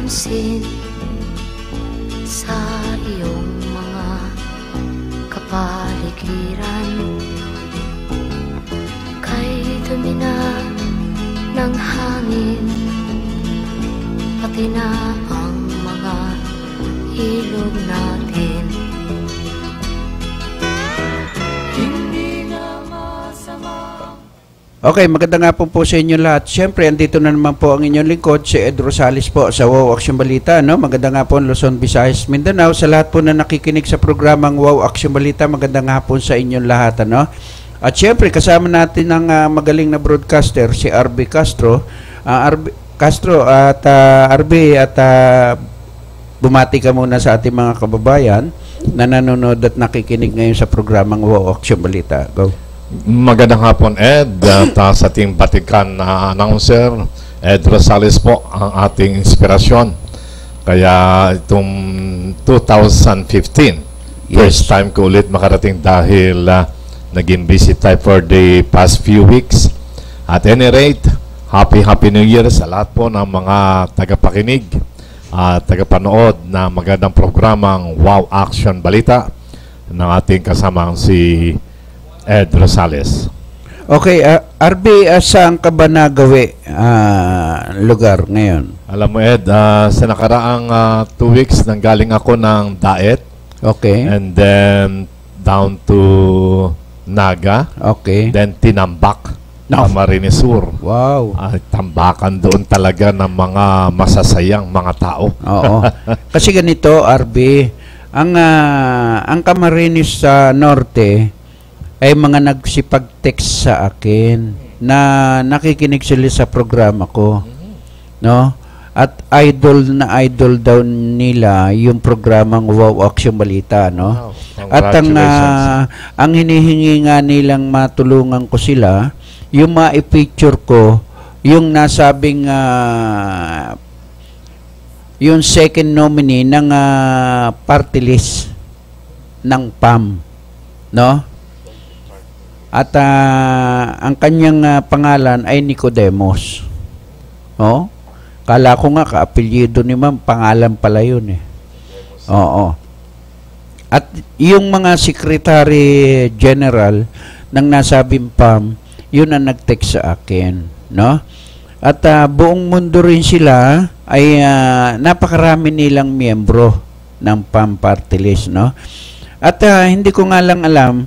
pansin sa iyong mga kapaligiran. Kay dumi na ng hangin, pati na ang mga ilog natin. Okay, maganda nga po sa inyo lahat. Siyempre, andito na naman po ang inyong lingkod, si Ed Rosales po sa Wow Action Balita. No? Maganda nga po Luzon, Visayas, Mindanao. Sa lahat po na nakikinig sa programang Wow Action Balita, maganda nga po sa inyong lahat. Ano? At siyempre, kasama natin ang magaling na broadcaster, si RB Castro. Bumati ka muna sa ating mga kababayan na nanonood at nakikinig ngayon sa programang Wow Action Balita. Go. Magandang hapon, Ed, at sa ating batikan na announcer, Ed Rosales po ang ating inspirasyon. Kaya itong 2015, first time ko ulit makarating dahil naging busy tayo for the past few weeks. At any rate, Happy New Year sa lahat po ng mga tagapakinig at tagapanood na magandang programang Wow Action Balita ng ating kasamang si Ed Rosales. Okay, RB, saan ka ba nagawi lugar ngayon? Alam mo, Ed, sa nakaraang 2 weeks nanggaling ako ng Daet. Okay. And then down to Naga. Okay. Then Tinambak, Camarines Sur. Wow. Tambakan doon talaga ng mga masasayang mga tao. Oo. Kasi ganito, RB, ang Camarines sa Norte ay mga nagsipag-text sa akin na nakikinig sila sa programa ko, no? At idol daw nila yung programang Wow Action Balita, no? Wow. At ang hinihingi nga nilang matulungan ko sila, yung ma-feature ko, yung nasabing yung second nominee ng party list ng PAM, no? At ang kanyang pangalan ay Nicodemus. Oh? Kala ko nga ka-apelyido ni ma'am, pangalan pala yun eh. Oo. At yung mga secretary general ng nasabing PAM, yun ang nag-text sa akin, no? At buong mundo rin sila ay napakarami nilang miyembro ng PAM party list, no? At hindi ko nga lang alam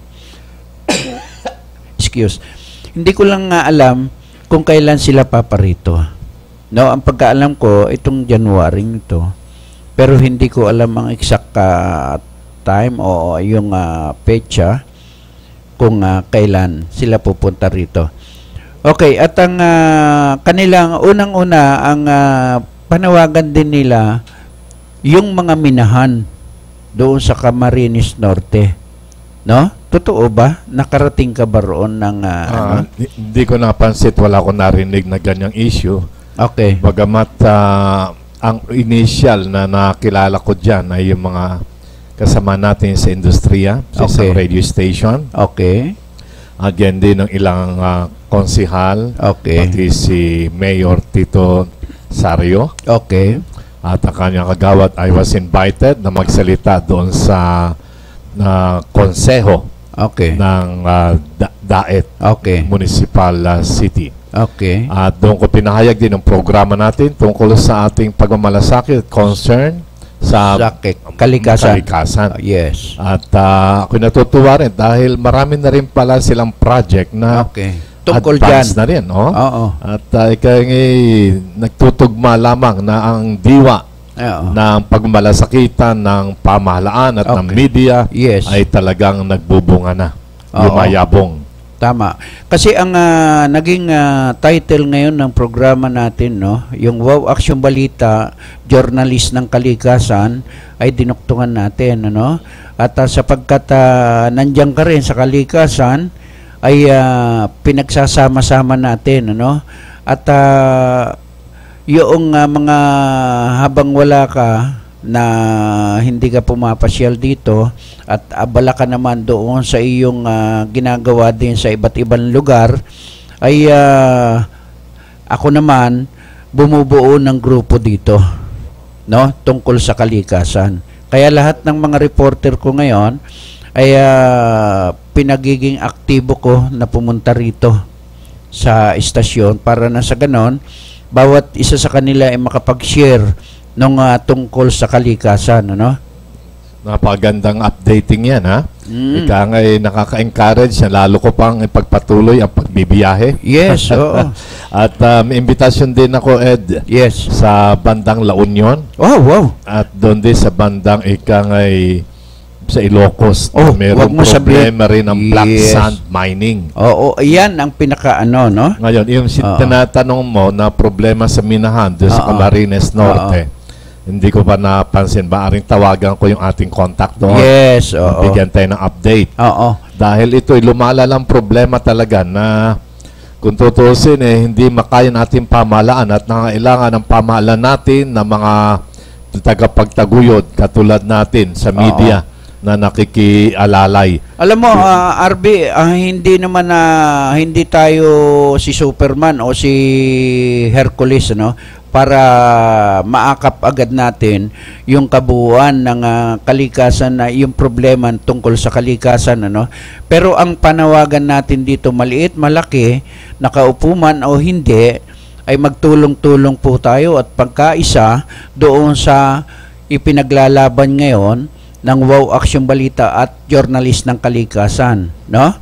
hindi ko lang nga alam kung kailan sila paparito. No, ang pagkaalam ko itong January nito. Pero hindi ko alam ang exact time o yung petsa kung kailan sila pupunta rito. Okay, at ang kanilang unang-una ang panawagan din nila yung mga minahan doon sa Camarines Norte. No? Totoo ba? Nakarating ka ba roon ng Hindi ko napansin, wala ko narinig na ganyang issue. Okay. Bagamat ang initial na nakilala ko dyan ay yung mga kasama natin sa industriya, sa isang radio station. Okay. Again din ng ilang konsihal, pati si Mayor Tito Sario. Okay. At ang kanyang kagawad, I was invited na magsalita doon sa konseho ng Daet Municipal City. Okay. At doon ko pinahayag din ang programa natin tungkol sa ating pagmamalasakit, concern sa kalikasan. Yes. At ako natutuwa rin dahil marami na rin pala silang project na tungkol advance dyan na rin. Oh? Oo. At nagtutugma lamang na ang diwa ng pagmalasakitan ng pamahalaan at ng media ay talagang nagbubunga na. Yumayabong. Tama. Kasi ang naging title ngayon ng programa natin, no, yung Wow Action Balita, Journalist ng Kalikasan, ay dinuktungan natin, ano? At sapagkat nandiyan ka rin sa kalikasan, ay pinagsasama-sama natin, ano? At yung mga habang wala ka na hindi ka pumapasyal dito at abala ka naman doon sa iyong ginagawa din sa iba't ibang lugar, ay ako naman bumubuo ng grupo dito, no, tungkol sa kalikasan. Kaya lahat ng mga reporter ko ngayon ay pinagiging aktibo ko na pumunta rito sa istasyon para na sa ganon, bawat isa sa kanila ay makapag-share ng tungkol sa kalikasan, ano? Napagandang updating yan, ha? Ika nga nakaka-encourage na lalo ko pang ipagpatuloy ang pagbibiyahe. Yes, oo. At may invitation din ako, Ed, Yes. sa bandang La Union. Oh, wow. At doon din sa bandang sa Ilocos. Oh, mayroong wag mo problema rin ng black Yes. sand mining. Oo, yan ang pinaka-ano, no? Ngayon, yung tinatanong mo na problema sa minahan doon sa Camarines Norte, hindi ko pa napansin. Baaring tawagan ko yung ating contact doon. Yes, oo. Bigyan tayo ng update. Oo. Dahil ito'y lumalalang problema talaga na kung tutusin, hindi makaya natin pamahalaan at nangailangan ng pamahalaan natin ng mga tagapagtaguyod katulad natin sa media na nakikialalay. Alam mo, RB, hindi naman hindi tayo si Superman o si Hercules, no? Para maakap agad natin yung kabuuan ng kalikasan na yung problema tungkol sa kalikasan, ano. Pero ang panawagan natin dito, maliit, malaki, nakaupo man o hindi, ay magtulong-tulong po tayo at pagkaisa doon sa ipinaglalaban ngayon ng Wow Action Balita at Journalist ng Kalikasan, no?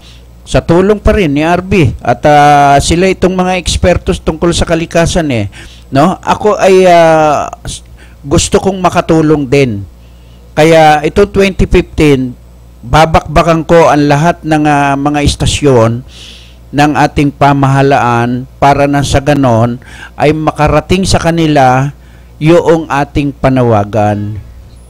Sa tulong pa rin ni RB at sila itong mga ekspertos tungkol sa kalikasan, no? Ako ay gusto kong makatulong din. Kaya ito 2015, babakbakan ko ang lahat ng mga istasyon ng ating pamahalaan para na sa ganon ay makarating sa kanila yung ating panawagan.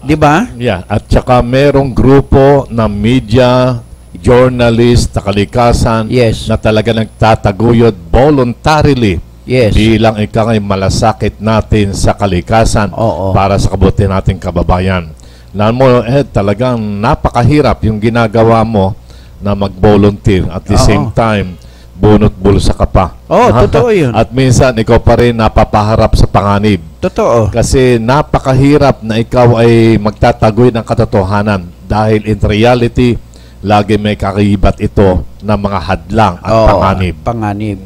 'Di ba? Yeah, at saka merong grupo ng media, journalist, kalikasan Yes. na talaga nagtataguyod voluntarily Yes. bilang ikangay malasakit natin sa kalikasan Oo. para sa kabuti nating kababayan. Alam mo, Ed, talagang napakahirap yung ginagawa mo na mag-volunteer. At the Oo. same time, bunot bulsa ka pa. Oo, totoo yun. At minsan, ikaw pa rin napapaharap sa panganib. Totoo. Kasi napakahirap na ikaw ay magtatagoy ng katotohanan dahil in reality, lagi may kakibat ito ng mga hadlang at Oo, panganib. Panganib.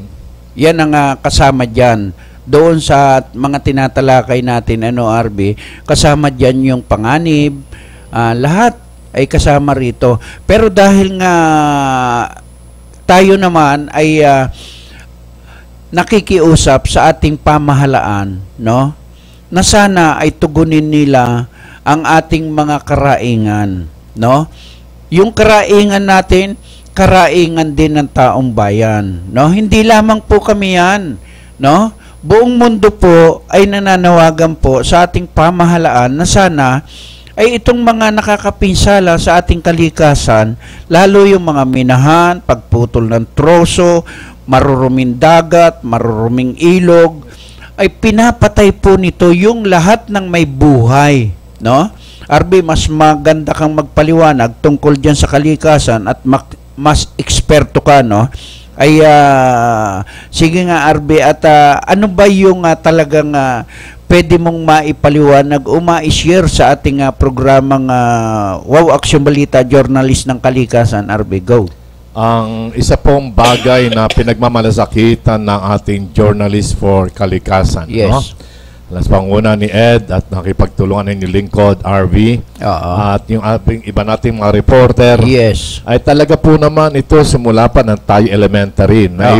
Yan ang kasama dyan. Doon sa mga tinatalakay natin, RB, kasama dyan yung panganib, lahat ay kasama rito. Pero dahil nga tayo naman ay nakikiusap sa ating pamahalaan, no? Na sana ay tugunin nila ang ating mga karaingan, no? Yung karaingan natin, karaingan din ng taong bayan, no? Hindi lamang po kami yan, no? Buong mundo po ay nananawagan po sa ating pamahalaan na sana ay itong mga nakakapinsala sa ating kalikasan, lalo yung mga minahan, pagputol ng troso, maruruming dagat, maruruming ilog, ay pinapatay po nito yung lahat ng may buhay, no? RB, mas maganda kang magpaliwanag tungkol dyan sa kalikasan at mas eksperto ka, no? Ay sige nga RB, at ano ba yung talagang pwede mong maipaliwanag o ma-share sa ating programang Wow Action Balita, Journalist ng Kalikasan, RB? Go. Ang isa pong bagay na pinagmamalasakitan ng ating journalist for kalikasan, Yes. no? Alas panguna ni Ed at nakipagtulungan ni lingkod RV at yung iba nating mga reporter. Yes. Ay talaga po naman ito simula pa ng tayo elementary na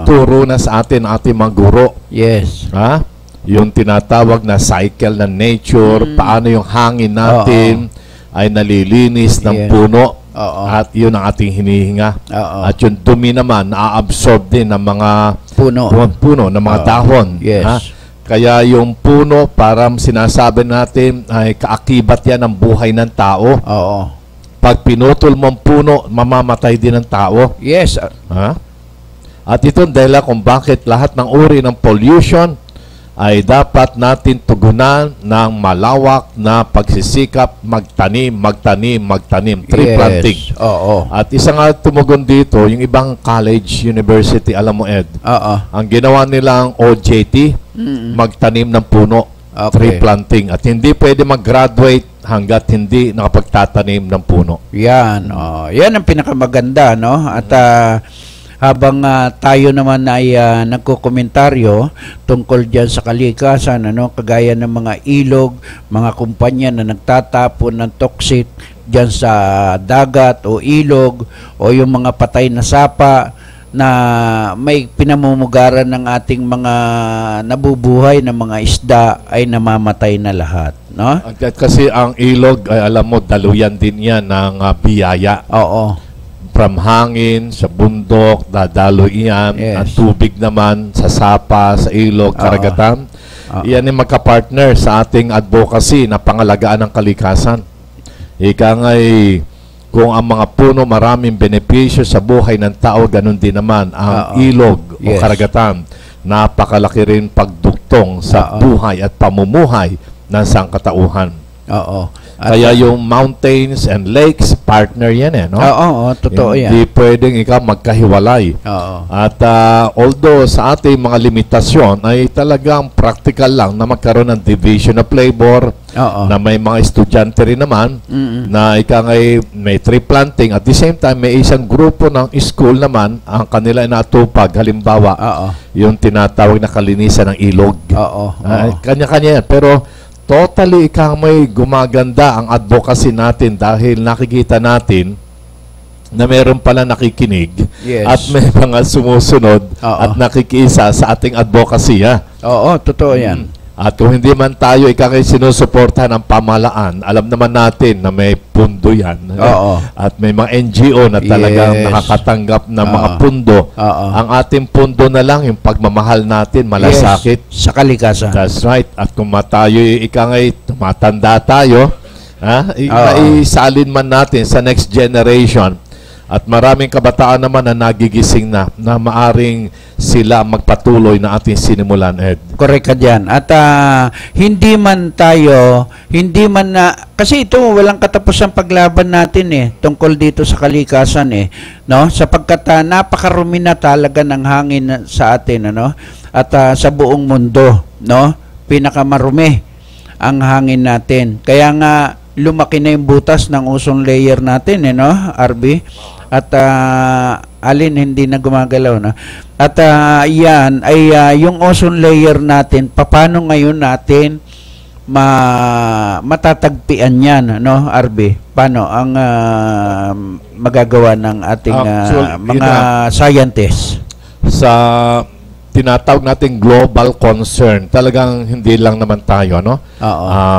turo na sa atin ating mga guro. Yes. Ha? Yung tinatawag na cycle ng nature, paano yung hangin natin ay nalilinis ng puno. At yun ang ating hinihinga. At yung dumi naman naaabsorb din ng mga puno ng mga dahon. Yes. Ha? Kaya yung puno, parang sinasabi natin, ay kaakibat yan ng buhay ng tao. Oo. Pag pinutol mo ang puno, mamamatay din ang tao. Yes. Ha? At ito dahil kung bakit lahat ng uri ng pollution ay dapat natin tugunan ng malawak na pagsisikap, magtanim, tree planting. Oo. At isa nga tumugon dito, yung ibang college, university, alam mo Ed, Oo. ang ginawa nilang OJT, magtanim ng puno. Okay. tree planting. At hindi pwede mag-graduate hanggat hindi nakapagtatanim ng puno. Yan. Yan ang pinakamaganda, no? At habang tayo naman ay nagkokomentaryo tungkol diyan sa kalikasan, ano, kagaya ng mga ilog, mga kumpanya na nagtatapon ng toxic diyan sa dagat o ilog, o yung mga patay na sapa na may pinamumugaran ng ating mga nabubuhay na mga isda ay namamatay na lahat, no? At kasi ang ilog, ay alam mo, daluyan din yan ng biyaya. Oo. From hangin, sa bundok, dadalo iyan. Yes. Ang tubig naman sa sapa, sa ilog, karagatan. Iyan ay magka-partner sa ating advocacy na pangalagaan ng kalikasan. Ika nga'y kung ang mga puno maraming benepisyo sa buhay ng tao, ganun din naman ang ilog o Yes. karagatan. Napakalaki rin pagduktong sa buhay at pamumuhay ng sangkatauhan. Oo. Kaya yung mountains and lakes, partner yan no? Oo, totoo yan. Hindi pwedeng ikaw magkahiwalay. Oo. At although sa ating mga limitasyon ay talagang practical lang na magkaroon ng division of labor, Oo. na may mga estudyante rin naman na may tree planting. At the same time, may isang grupo ng school naman ang kanila natupag. Halimbawa, Oo. yung tinatawag na kalinisan ng ilog. Oo. Kanya-kanya yan. Pero totally may gumaganda ang advocacy natin dahil nakikita natin na meron pala nakikinig Yes. at may mga sumusunod Oo. at nakikiisa sa ating advocacy. Oo, totoo yan. At kung hindi man tayo sinusuportahan ng pamahalaan, alam naman natin na may pundo yan. Oo. At may mga NGO na talagang Yes. nakakatanggap ng mga pundo. Oo. Ang ating pundo na lang, yung pagmamahal natin, malasakit. Yes, sa kalikasan. That's right. At kung tayo, tumatanda tayo, isalin man natin sa next generation. At maraming kabataan naman na nagigising na maaring sila magpatuloy na ating sinimulan, Ed. Correct ka dyan. At hindi man kasi ito walang katapusang paglaban natin tungkol dito sa kalikasan no? Sapagkat napakarumi na talaga ng hangin sa atin, ano? At sa buong mundo, no? Pinakamarumi ang hangin natin. Kaya nga lumaki na yung butas ng ozone layer natin, no, RB? At alin hindi na gumagalaw, no? At yan ay yung ozone layer natin, paano ngayon natin matatagpian yan, no, RB? Paano ang magagawa ng ating mga scientists? Sa tinatawag nating global concern, talagang hindi lang naman tayo, no?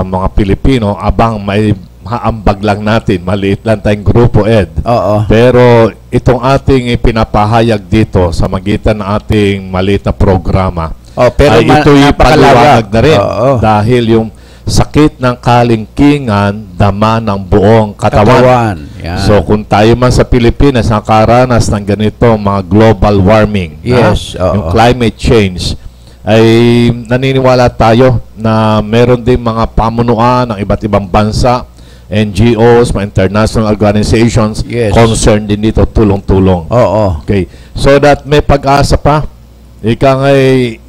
Mga Pilipino, abang may haambag lang natin, maliit lang tayong grupo, Ed. Oo. Pero itong ating pinapahayag dito sa magitan ng ating maliit na programa, pero ay ito'y paliwanag na rin. Dahil yung sakit ng kalingkingan, dama ng buong katawan. Yan. So kung tayo man sa Pilipinas nakaranas ng ganito mga global warming, yes, yung climate change, ay naniniwala tayo na meron din mga pamunuan ng iba't ibang bansa, NGOs, mga international organizations, yes, concerned din dito, tulong-tulong. Oo. Okay. So that may pag-asa pa.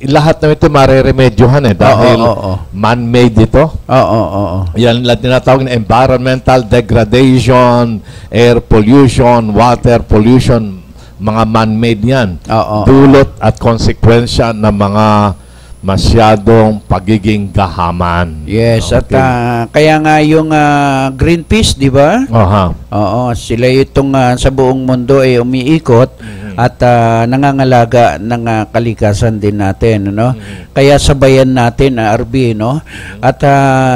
Lahat na ito mareremedyohan dahil man-made ito. Yan lang tinatawag na environmental degradation, air pollution, water pollution, mga man-made yan. Dulot at konsekwensya ng mga masyadong pagiging gahaman. Yes, at kaya nga yung Greenpeace, di ba? Oo, sila itong sa buong mundo ay umiikot at nangangalaga ng kalikasan din natin, no? Kaya sabayan natin, RB, no? At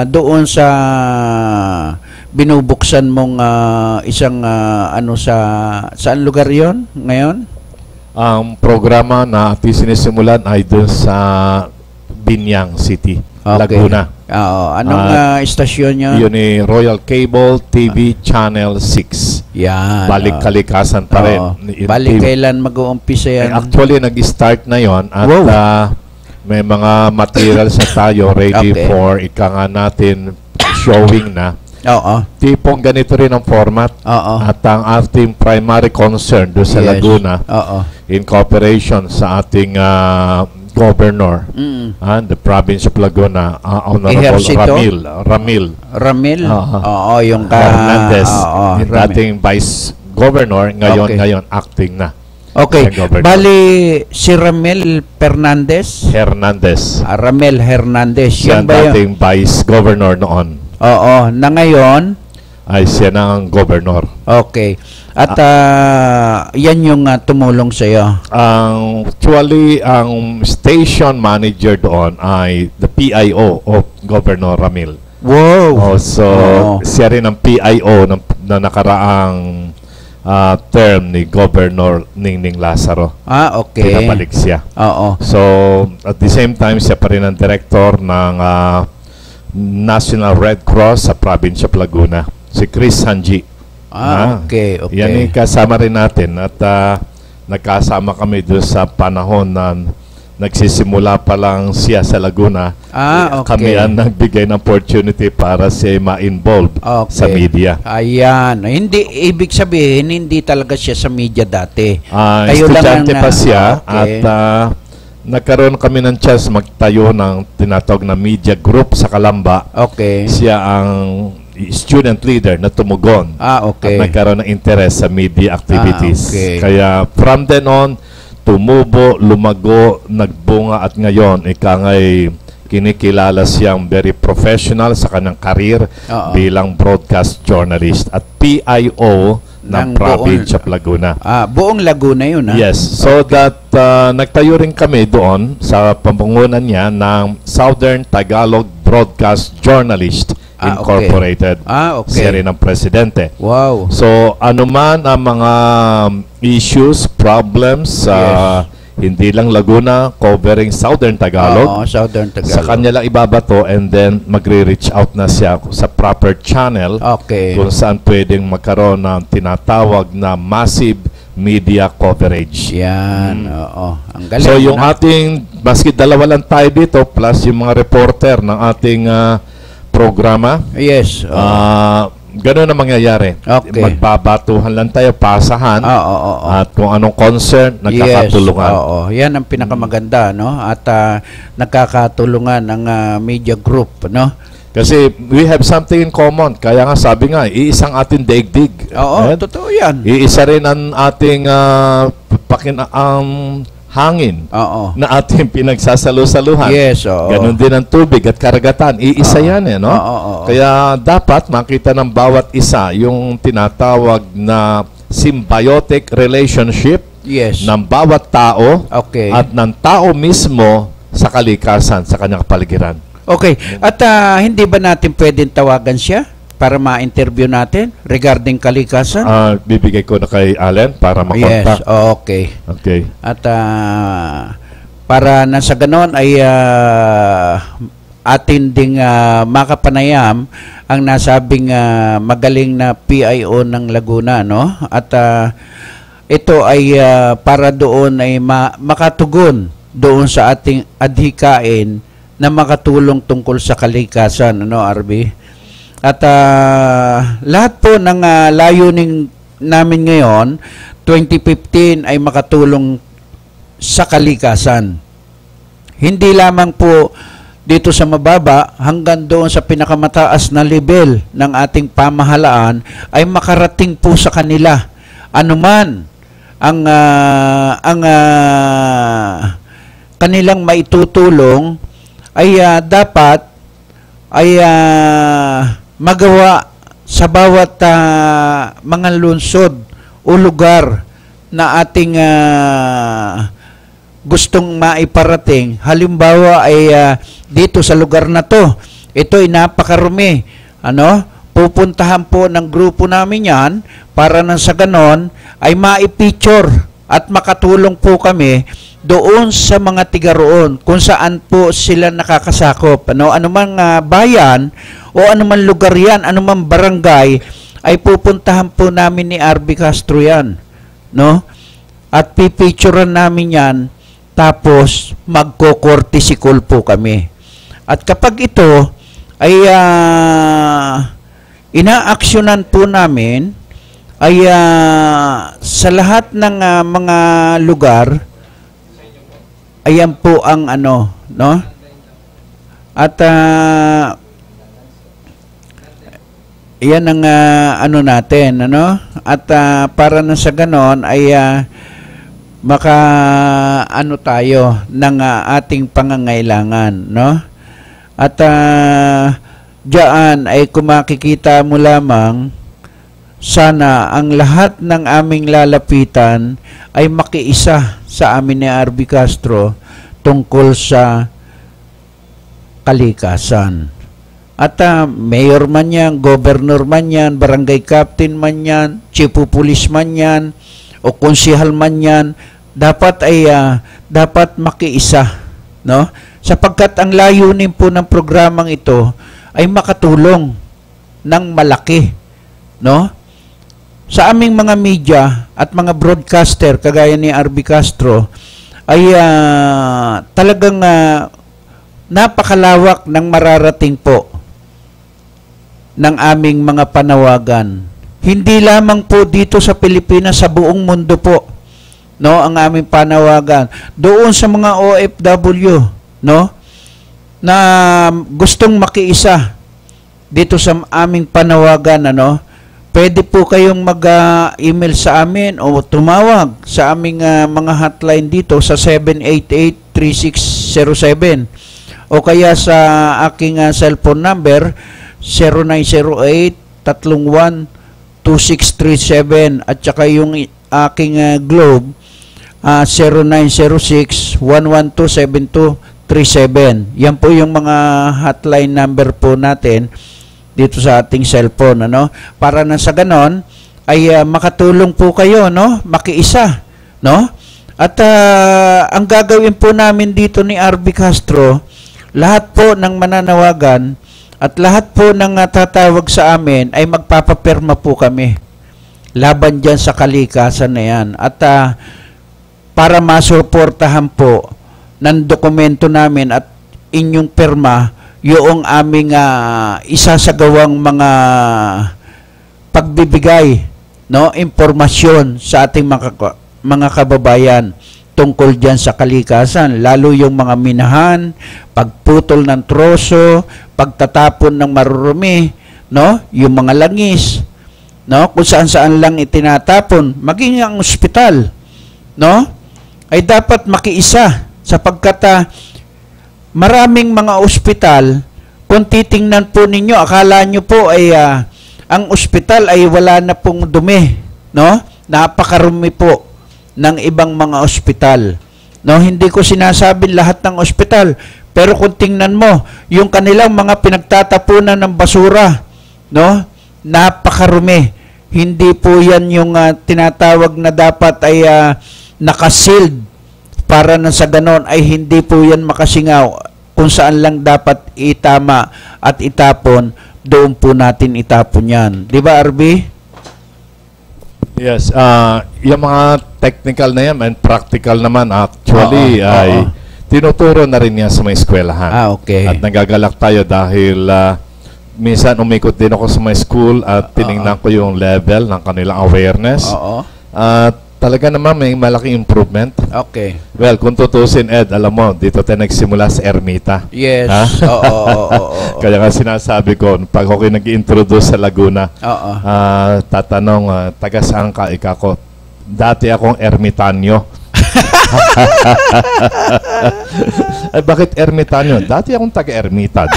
doon sa binubuksan mong isang saan lugar 'yon ngayon? Ang programa na ating sinisimulan ay doon sa Binyang City, Laguna. Anong istasyon niya? Yun ni Royal Cable TV Channel 6. Yan. Balik kalikasan pa rin. Balik kailan mag-uumpisa yan? Actually, nag-start na yon at may mga materials na tayo ready for natin showing na. Tipong ganito rin ang format. At ang ating primary concern doon sa Laguna, in cooperation sa ating governor the province of Laguna, Honorable Ejercito? Ramil Ramil? Oo, yung Hernandez, yung Ramil. dating vice governor, Okay. ngayon acting na. Okay. Siya governor. Bali, si Ramil Fernandez? Hernandez. Ramil Hernandez. Siya Yan ba yun? dating vice governor noon. Oo. Na ngayon? Ay siya na ang governor. Okay. At yan yung tumulong sa iyo. Actually, ang station manager doon ay the PIO of Governor Ramil. Wow. Siya rin ang PIO na nakaraang term ni Governor Ningning Lazaro. Okay. Pinabalik siya. Oo. So, at the same time, siya pa rin ang director ng National Red Cross sa province of Laguna. Si Chris Hanji. Okay. Yan yung kasama rin natin at nagkasama kami doon sa panahon na nagsisimula pa lang siya sa Laguna. Okay. Kami ang nagbigay ng opportunity para siya ma-involve sa media. Ayan. Hindi, ibig sabihin, hindi talaga siya sa media dati. Estudyante pa siya okay. at nagkaroon kami ng chance magtayo ng tinatawag na media group sa Calamba. Okay. Siya ang student leader na tumugon okay. at nagkaroon ng interest sa media activities. Okay. Kaya from then on, tumubo, lumago, nagbunga at ngayon ikangay kinikilala siyang very professional sa kanyang career bilang broadcast journalist at PIO ng province of Laguna. Buong Laguna yun, Yes. So that nagtayo rin kami doon sa pamumunan niya ng Southern Tagalog Broadcast Journalist Incorporated. Okay. Siya rin ang presidente. Wow. So, anuman ang mga issues, problems, hindi lang Laguna, covering Southern Tagalog. Southern Tagalog. Sa kanya lang ibabato and then magre-reach out na siya sa proper channel kung saan pwedeng magkaroon ng tinatawag na massive media coverage. Yan, Ang galing. So, yung ating, maski dalawa lang tayo dito, plus yung mga reporter ng ating programa. Yes. Ganun ang mangyayari. Okay. Magbabatuhan lang tayo, pasahan. At kung anong concern, nagkakatulungan. Yan ang pinakamaganda, no? At nagkakatulungan ng media group, no? Kasi we have something in common. Kaya nga sabi nga, iisang ating daigdig. Totoo yan. Iisa rin ang ating hangin na ating pinagsasalo-saluhan. Yes, Ganon din ang tubig at karagatan. Iisa yan no? Kaya dapat makita ng bawat isa yung tinatawag na symbiotic relationship ng bawat tao at ng tao mismo sa kalikasan, sa kanyang kapaligiran. Okay. At hindi ba natin pwedeng tawagan siya para ma-interview natin regarding kalikasan? Bibigay ko na kay Allen para makontak. Yes, okay. Okay. At para na sa ganon ay atin ding makapanayam ang nasabing magaling na PIO ng Laguna, no? At ito ay para doon ay makatugon doon sa ating adhikain na makatulong tungkol sa kalikasan, ano, RB? At lahat po ng layunin namin ngayon, 2015 ay makatulong sa kalikasan. Hindi lamang po dito sa mababa hanggang doon sa pinakamataas na level ng ating pamahalaan ay makarating po sa kanila. Anuman ang kanilang maitutulong ay dapat ay magawa sa bawat mga lungsod o lugar na ating gustong maiparating. Halimbawa ay dito sa lugar na to, ito ay napakarumi. Pupuntahan po ng grupo namin yan para nang sa ganon ay maipicture at makatulong po kami doon sa mga tiga roon kung saan po sila nakakasakop. Anumang bayan o anumang lugar yan, anumang barangay, ay pupuntahan po namin ni RB Castro yan. No? At pipicturean namin yan, tapos magko-courtesy call po kami. At kapag ito ay inaaksyonan po namin, ay sa lahat ng mga lugar, ayan po ang ano, no? At yan ang ano natin, ano? At para na sa ganon ay maka ano tayo ng ating pangangailangan, no? At diyan ay kung makikita mo lamang, sana ang lahat ng aming lalapitan ay makiisa sa amin ni RB Castro tungkol sa kalikasan. At mayor man yan, governor man yan, barangay captain man yan, chief of police man yan, o konsihal man yan, dapat ay dapat makiisa, no? Sapagkat ang layunin po ng programang ito ay makatulong ng malaki, no? Sa aming mga media at mga broadcaster kagaya ni RB Castro ay talagang napakalawak ng mararating po ng aming mga panawagan. Hindi lamang po dito sa Pilipinas, sa buong mundo po, no, ang aming panawagan. Doon sa mga OFW, no, na gustong makiisa dito sa aming panawagan, ano, pwede po kayong mag-email sa amin o tumawag sa aming mga hotline dito sa 788-3607 o kaya sa aking cellphone number 0908-31-2637 at saka yung aking Globe 0906-112-7237. Yan po yung mga hotline number po natin dito sa ating cellphone, ano? Para na sa ganon ay makatulong po kayo, no? Makiisa, no? At ang gagawin po namin dito ni RB Castro, lahat po ng mananawagan at lahat po ng tatawag sa amin ay magpapapirma po kami laban dyan sa kalikasan na yan. At para masuportahan po ng dokumento namin at inyong pirma yung aming isasagawang mga pagbibigay, no, impormasyon sa ating mga kababayan tungkol diyan sa kalikasan, lalo yung mga minahan, pagputol ng troso, pagtatapon ng marurumi, no, yung mga langis, no, kung saan-saan lang itinatapon, maging ang ospital, no, ay dapat makiisa sapagkat maraming mga ospital, kung titingnan po ninyo, akala nyo po ay ang ospital ay wala na pong dumi, no? Napakarumi po ng ibang mga ospital. No, hindi ko sinasabi lahat ng ospital, pero kung tingnan mo, yung kanilang mga pinagtatapunan ng basura, no? Napakarumi. Hindi po yan yung tinatawag na dapat ay nakasealed. Para na sa ganon ay hindi po yan makasingaw. Kung saan lang dapat itama at itapon, doon po natin itapon yan. Di ba, RB? Yes. Yung mga technical na yan and practical naman actually ay tinuturo na rin yan sa mga eskwelahan. Okay. At nagagalak tayo dahil minsan umikot din ako sa mga school at tinignan ko yung level ng kanilang awareness. At talaga naman may malaking improvement. Okay. Well, kung tutusin, Ed, alam mo, dito tayo nagsimula sa Ermita. Yes. Kaya nga sinasabi ko, pag ako nag-introduce sa Laguna, tatanong, taga saan ka? Ikako, dati akong ermitanyo. Ay, bakit ermitanyo? Dati akong taga-ermita.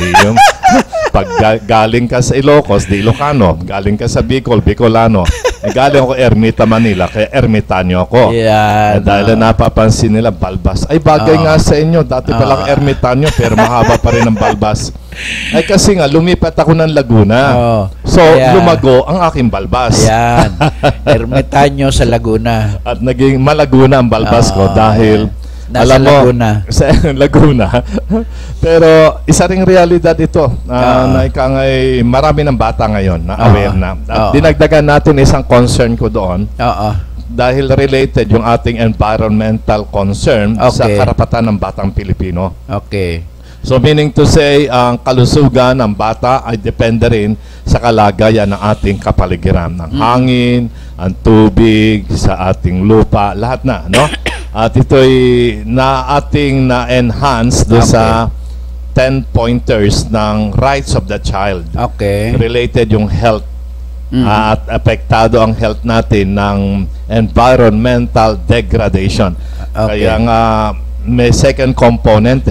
Pag galing ka sa Ilocos, di Ilocano. Galing ka sa Bicol, Bicolano. Galing ako Ermita, Manila, kaya ermitanyo ako. Yeah, dahil napapansin nila, balbas. Ay, bagay nga sa inyo. Dati palang ermitanyo, pero mahaba pa rin ang balbas. Ay, kasi nga, lumipat ako ng Laguna. So, lumago ang aking balbas. Yan. Ermitanyo sa Laguna. At naging malaguna ang balbas ko dahil nasa alam mo, Laguna. Sa Laguna. Pero isa ring realidad ito na ikangay marami ng bata ngayon na aware na. At dinagdagan natin isang concern ko doon. Dahil related yung ating environmental concern sa karapatan ng batang Pilipino. Okay. So meaning to say, ang kalusugan ng bata ay depende rin sa kalagayan ng ating kapaligiran, ng hangin, ang tubig, sa ating lupa, lahat na, no? At ito'y ating na-enhance do sa 10 pointers ng rights of the child. Okay. Related yung health. At apektado ang health natin ng environmental degradation. Okay. Kaya nga may second component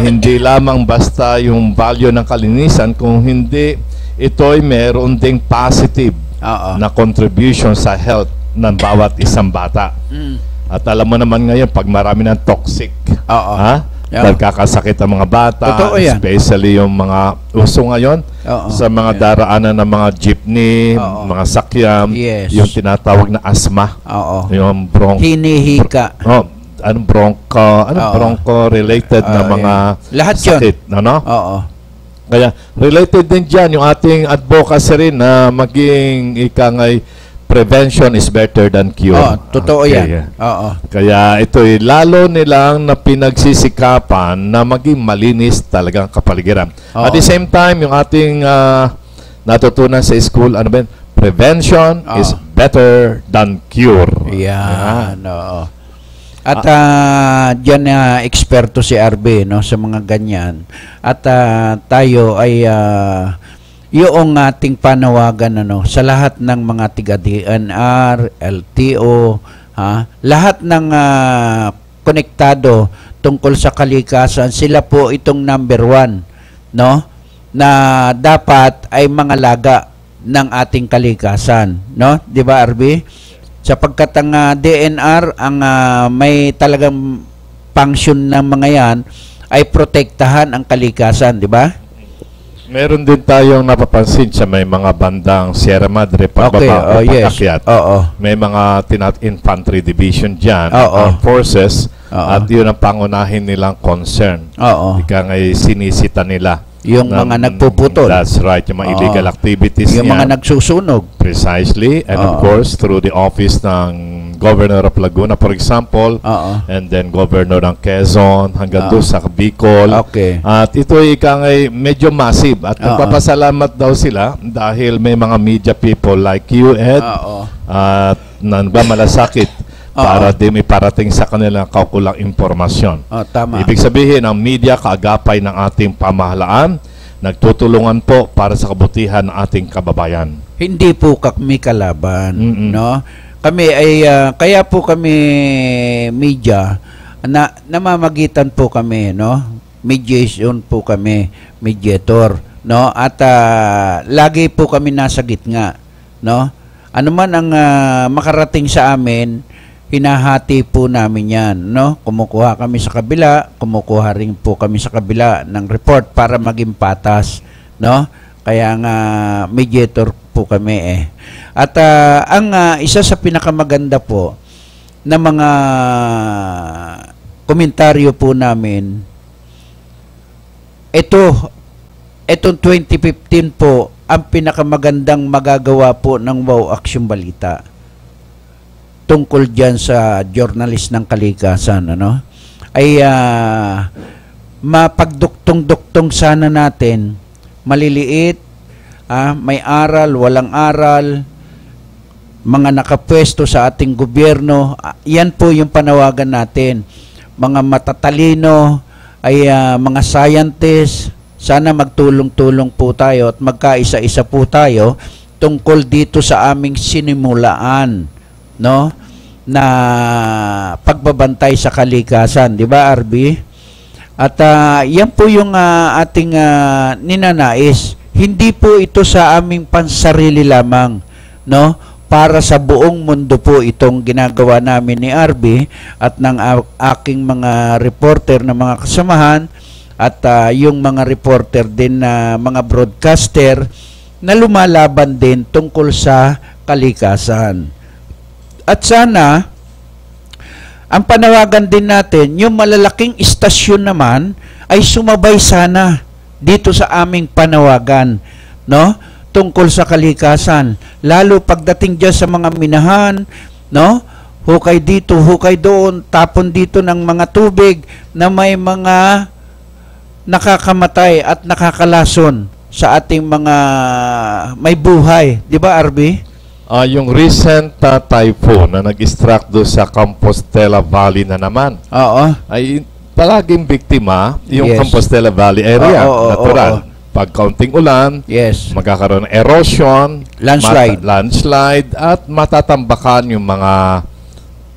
hindi lamang basta yung value ng kalinisan, kung hindi ito'y meron ding positive na contribution sa health ng bawat isang bata. At alam mo naman ngayon, pag marami ng toxic, nagkakasakit ang mga bata, especially yung mga uso ngayon sa mga daraanan ng mga jeepney, mga sakyam, yung tinatawag na asthma, yung hinihika. Anong bronco-related na mga lahat sakit. Yun. Kaya related din dyan yung ating advocacy rin na maging ikangay prevention is better than cure. Totoo yan. Kaya ito'y lalo nilang na pinagsisikapan na maging malinis talagang kapaligiran. At the same time, yung ating natutunan sa school, ano ba yun? Prevention is better than cure. Yan. At dyan eksperto si RB, no, sa mga ganyan. At tayo ay yung ating panawagan sa lahat ng mga tiga-DNR, LTO, lahat ng konektado tungkol sa kalikasan, sila po itong number 1, no, na dapat ay mga laga ng ating kalikasan, no? 'Di ba, RB? Sapagkat ang DNR ang may talagang function ng mga 'yan ay protektahan ang kalikasan, 'di ba? Meron din tayong napapansin sa may mga bandang Sierra Madre pababa o pag-akyat. May mga infantry division dyan, armed forces, at yun ang pangunahin nilang concern. Ika nga'y sinisita nila. Yung mga nagpuputol. That's right, yung mga illegal activities yung mga nagsusunog. Precisely, and of course, through the office ng Governor of Laguna, for example, and then Governor ng Quezon, hanggang doon sa Bicol. At ito ay medyo massive. At nagpapasalamat daw sila dahil may mga media people like you, Ed, at malasakit para di may parating sa kanilang kaukulang impormasyon. Tama. Ibig sabihin, ang media kaagapay ng ating pamahalaan, nagtutulungan po para sa kabutihan ng ating kababayan. Hindi po kami kalaban, no? Kami ay kaya po kami media na namamagitan po kami, no? Mediation po kami, mediator, no? At lagi po kami nasa gitna, no? Ano man ang makarating sa amin, hinahati po namin 'yan, no? Kumukuha kami sa kabila, kumukuha rin po kami sa kabila ng report para maging patas, no? Kaya nga mediator po kami At ang isa sa pinakamaganda po na mga komentaryo po namin, itong 2015 po ang pinakamagandang magagawa po ng Wow Action Balita tungkol dyan sa journalist ng kalikasan, ano? Ay mapagduktong-duktong sana natin, maliliit, may aral, walang aral, mga nakapwesto sa ating gobyerno, yan po yung panawagan natin. Mga matatalino, ay mga scientists, sana magtulong-tulong po tayo at magkaisa-isa po tayo tungkol dito sa aming sinimulaan, no, na pagbabantay sa kalikasan, di ba, RB? At yan po yung ating ninanais. Hindi po ito sa aming pansarili lamang, no? Para sa buong mundo po itong ginagawa namin ni RB at ng aking mga reporter na mga kasamahan at yung mga reporter din na mga broadcaster na lumalaban din tungkol sa kalikasan. At sana, ang panawagan din natin, yung malalaking istasyon naman ay sumabay sana dito sa aming panawagan, no? Tungkol sa kalikasan. Lalo pagdating dyan sa mga minahan, no? Hukay dito, hukay doon, tapon dito ng mga tubig na may mga nakakamatay at nakakalason sa ating mga may buhay. Di ba, RB? Yung recent typhoon na nag-struck doon sa Compostela Valley na naman, Oo. ay palaging biktima yung Yes. Compostela Valley area. Oo, Natural. oo. Pag kaunting ulan, Yes. magkakaroon ng erosion, Landslide. landslide, at matatambakan yung mga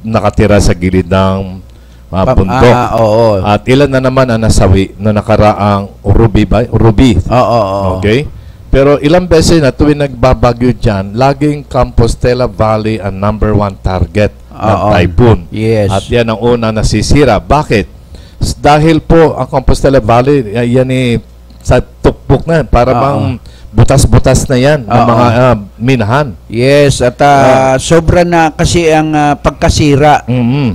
nakatira sa gilid ng bundok. Oo. At ilan na naman ang nasawi na nakaraang Urubi. Oo. Okay? Pero ilang beses na tuwing nagbabagyo dyan, laging Compostela Valley ang number 1 target ng Oo. typhoon. Yes. At yan ang una nasisira. Bakit? Dahil po ang Compostela Valley, yan sa tukpok na, para Oo. bang butas-butas na yan ng Oo. mga minahan. Yes, at sobra na kasi ang pagkasira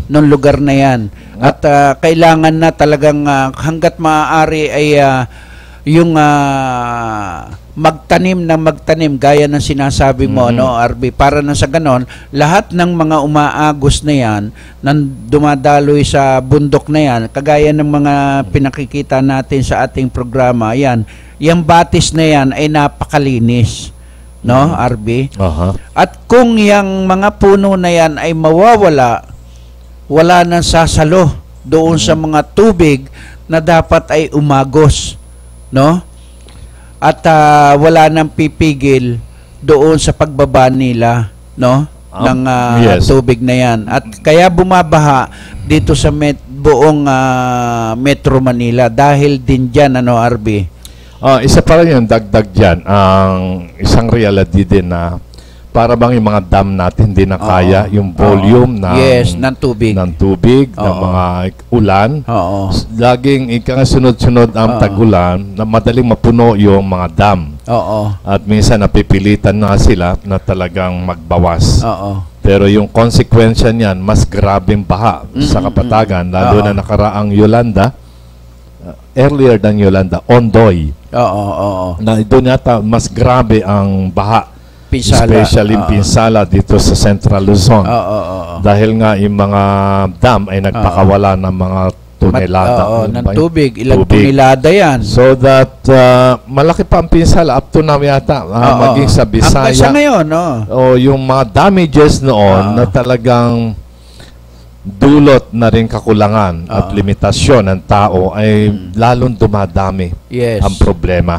ng lugar na yan. At kailangan na talagang hanggat maaari ay yung magtanim gaya ng sinasabi mo, no, RB, para na sa ganon, lahat ng mga umaagos na yan, nang dumadaloy sa bundok na yan, kagaya ng mga pinakikita natin sa ating programa, yan, yung batis na yan ay napakalinis, no, RB? At kung yung mga puno na yan ay mawawala, wala nang sasalo doon sa mga tubig na dapat ay umagos, no? At wala nang pipigil doon sa pagbaba nila, no, ng yes. tubig na yan. At kaya bumabaha dito sa buong Metro Manila dahil din dyan, ano, RB? Isa pa rin yung dagdag dyan, ang isang reality din na para bang yung mga dam natin hindi na kaya yung volume ng tubig, ng mga ulan. Laging sunod-sunod ang tag-ulan na madaling mapuno yung mga dam. At minsan napipilitan na sila na talagang magbawas. Pero yung konsekwensya niyan, mas grabing baha sa Kapatagan, lalo na nakaraang Yolanda, earlier than Yolanda, Ondoy. Na doon yata mas grabe ang baha. Pinsala. Especially Pinsala dito sa Central Luzon. Dahil nga yung mga dam ay nagpakawala ng mga tonelada ng tubig. Ilang tonelada yan. So that malaki pa ang Pinsala up to now yata. Maging sa Bisaya. Hanggang sa ngayon, yung mga damages noon na talagang dulot na rin kakulangan at limitasyon ng tao ay lalong dumadami ang problema.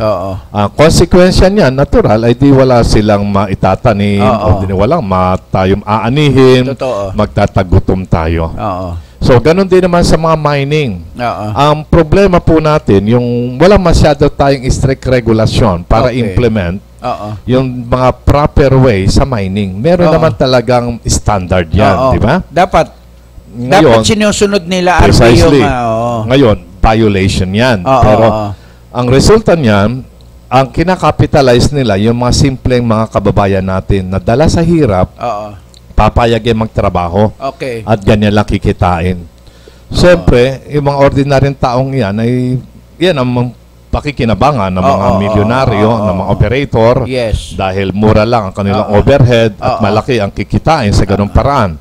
Ang konsekwensya niyan, natural, ay di wala silang maitatanim o di walang tayong aanihin, magtatagutom tayo. So, ganun din naman sa mga mining. Ang problema po natin, yung walang masyado tayong strict regulasyon para implement yung mga proper way sa mining. Meron naman talagang standard yan, di ba? Dapat sinusunod nila precisely. Ngayon, violation yan. Pero ang resulta niyan, ang kinakapitalize nila, yung mga simpleng mga kababayan natin na dala sa hirap, papayagin magtrabaho. At ganyan lang kikitain. Siyempre, yung mga ordinaryong taong yan ay yan ang pakikinabangan ng mga milyonaryo, ng mga operator, dahil mura lang ang kanilang overhead at malaki ang kikitain sa ganung paraan.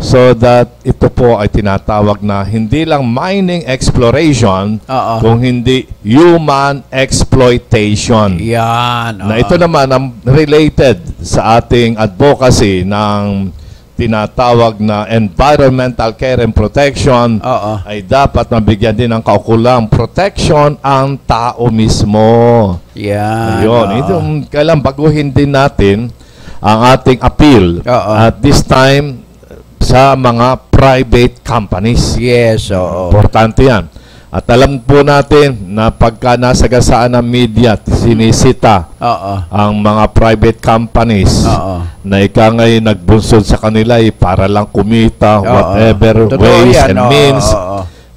So that ito po ay tinatawag na hindi lang mining exploration, kung hindi human exploitation. Na ito naman ang related sa ating advocacy ng tinatawag na environmental care and protection, ay dapat mabigyan din ng kaukulang protection ang tao mismo. Ayun. Kailan baguhin din natin ang ating appeal at this time sa mga private companies. Importante yan. At alam po natin na pagka nasagasaan ng media, sinisita ang mga private companies na ikangay nagbunsod sa kanila para lang kumita, whatever ways and means,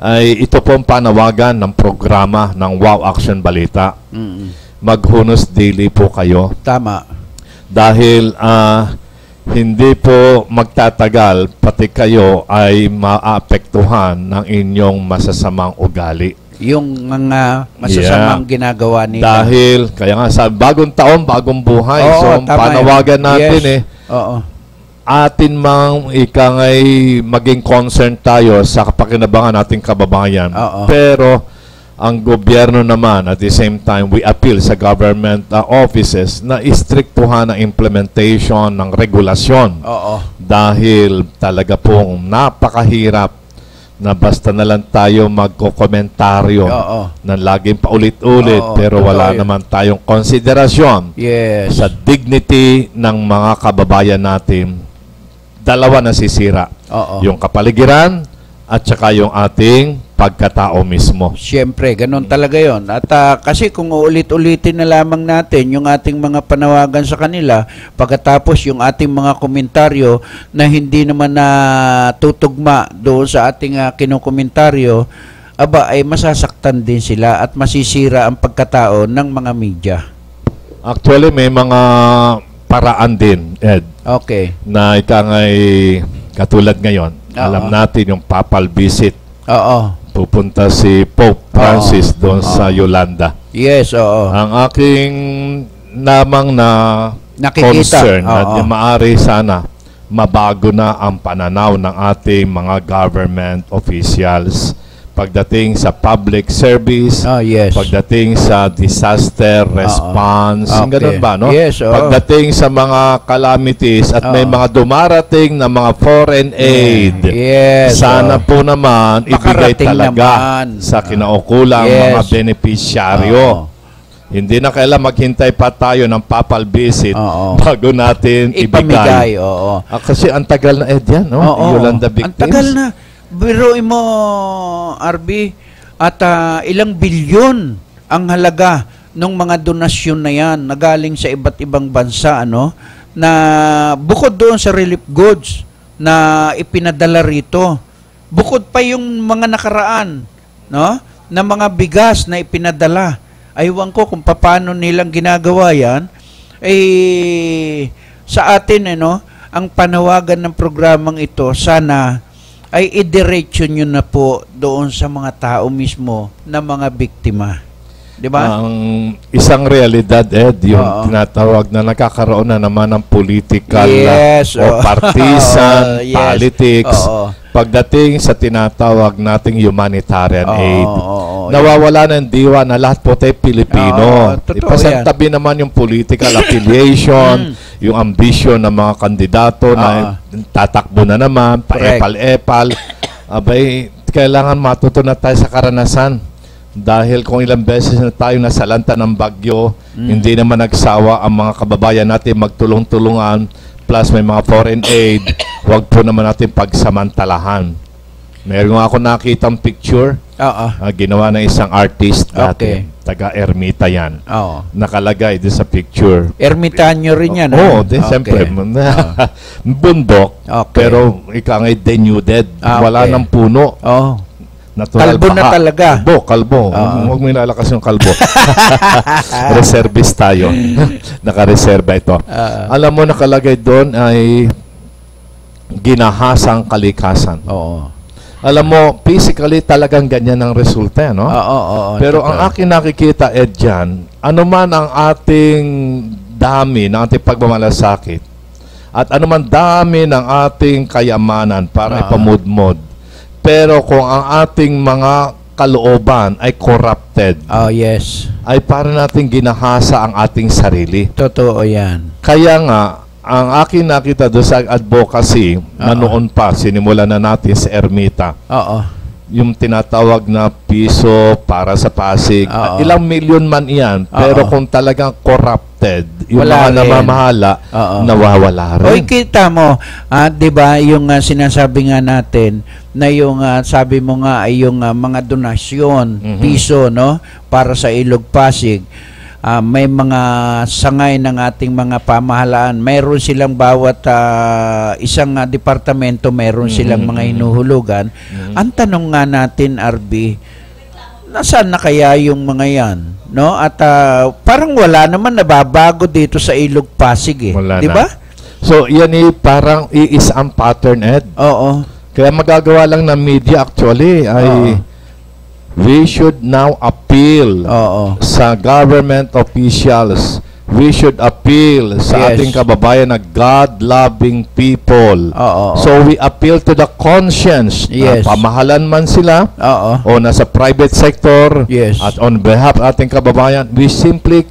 ay ito po ang panawagan ng programa ng Wow Action Balita. Maghunos daily po kayo. Dahil hindi po magtatagal, pati kayo ay maapektuhan ng inyong masasamang ugali. Yung mga masasamang ginagawa nila. Dahil, kaya nga sa bagong taon, bagong buhay. So, panawagan natin atin mang ikangay maging concern tayo sa kapakinabangan nating kababayan. Pero, ang gobyerno naman, at the same time, we appeal sa government offices na istriktuhan ang implementation ng regulasyon. Oo. Dahil talaga pong napakahirap na basta na lang tayo magkokomentaryo Oo. na laging paulit-ulit Oo, pero wala totoo yun. naman tayong konsiderasyon Yes. sa dignity ng mga kababayan natin. Dalawa na sisira. Oo. Yung kapaligiran at saka yung ating pagkatao mismo. Siyempre, ganun talaga yon. At kasi kung uulit-ulitin na lamang natin yung ating mga panawagan sa kanila, pagkatapos yung ating mga komentaryo na hindi naman na tutugma doon sa ating kinukomentaryo, ay masasaktan din sila at masisira ang pagkatao ng mga media. Actually, may mga paraan din, Ed, Okay. na ikangay katulad ngayon. Alam natin yung papal visit. Oo. Pupunta si Pope Francis doon sa Yolanda. Yes, oo. Ang aking namang na Nakikita. concern na Oo. maaari sana mabago na ang pananaw ng ating mga government officials pagdating sa public service, Oh, yes. pagdating sa disaster response, Okay. ganun ba, no? Yes, oo. Pagdating sa mga calamities at may mga dumarating na mga foreign aid. Yes. Sana oo. po naman ibigay Makarating talaga naman. sa kinaukulang Yes. mga benepisyaryo. Oo. Hindi na kailangan maghintay pa tayo ng papal visit Oo. bago natin Ipamigay, ibigay. oo. Kasi ang tagal na yan, no? Oo. Yolanda victims. Ang tagal na. Biruin mo, RB, at ilang bilyon ang halaga ng mga donasyon na yan na galing sa iba't ibang bansa, ano, na bukod doon sa relief goods na ipinadala rito, bukod pa yung mga nakaraan, no, na mga bigas na ipinadala. Aywan ko kung paano nilang ginagawa yan. Sa atin, ang panawagan ng programang ito, sana ay idiretso nyo na po doon sa mga tao mismo na mga biktima. Di ba? Ang isang realidad, Ed, yung Oo. tinatawag na nakakaroon na naman ng political Yes, o oo. partisan, Yes. politics, Oo. pagdating sa tinatawag nating humanitarian Oo, aid. oo, Nawawala ng diwa na lahat po tayo Pilipino. Oo, totoo Ipasantabi naman yung political affiliation, yung ambisyon ng mga kandidato na tatakbo na naman, Correct. paepal-epal. Abay, kailangan matuto na tayo sa karanasan. Dahil kung ilang beses na tayo nasalanta ng bagyo, hindi naman nagsawa ang mga kababayan natin magtulong-tulungan, plus may mga foreign aid, wag po naman natin pagsamantalahan. Meron ako nakitang picture, Oo. ginawa ng isang artist dati, Okay. taga-Ermita yan. Oo. Nakalagay din sa picture. Ermitanyo rin yan. Oo, ano? din Okay. siyempre. Bundok, Okay. pero ika ngay denuded. Wala Okay. ng puno. Oo. Natural Kalbo na baka. talaga. Kalbo. Huwag mo ilalakas yung kalbo. Reservist tayo. Nakareserba ito. Alam mo, nakalagay doon ay ginahasang kalikasan. Oo. Alam mo, physically talagang ganyan ang resulta, no? Oo. Pero ang akin nakikita, Ed, dyan, ano man ang ating dami ng ating pagmamalasakit at ano man dami ng ating kayamanan para ipamudmod, pero kung ang ating mga kalooban ay corrupted, Oh, yes. ay para natin ginahasa ang ating sarili. Totoo yan. Kaya nga, ang akin nakita doon sa advocacy, na noon pa, sinimulan na natin sa Ermita, Oo. yung tinatawag na piso para sa Pasig. Oo. Ilang milyon man iyan, pero kung talagang corrupted, yung Wala mga rin. namamahala, Oo. nawawala Oy, rin. kita mo, 'di ba, yung sinasabi nga natin na yung sabi mo nga ay yung mga donasyon, piso, no, para sa Ilog Pasig. May mga sangay ng ating mga pamahalaan. Mayroon silang bawat isang departamento, mayroon silang mga hinuhulugan. Ang tanong nga natin, RB, nasaan na kaya yung mga yan? No? At parang wala naman nababago dito sa Ilog Pasig, eh. Wala Di na. ba? So, yan parang iisang pattern, Ed. Oo. Kaya magagawa lang ng media actually ay we should now appeal Oo. sa government officials we should appeal sa Yes. ating kababayan na God-loving people. Oo. So we appeal to the conscience Yes. na pamahalan man sila Oo. o nasa private sector. Yes. At on behalf of ating kababayan, we simply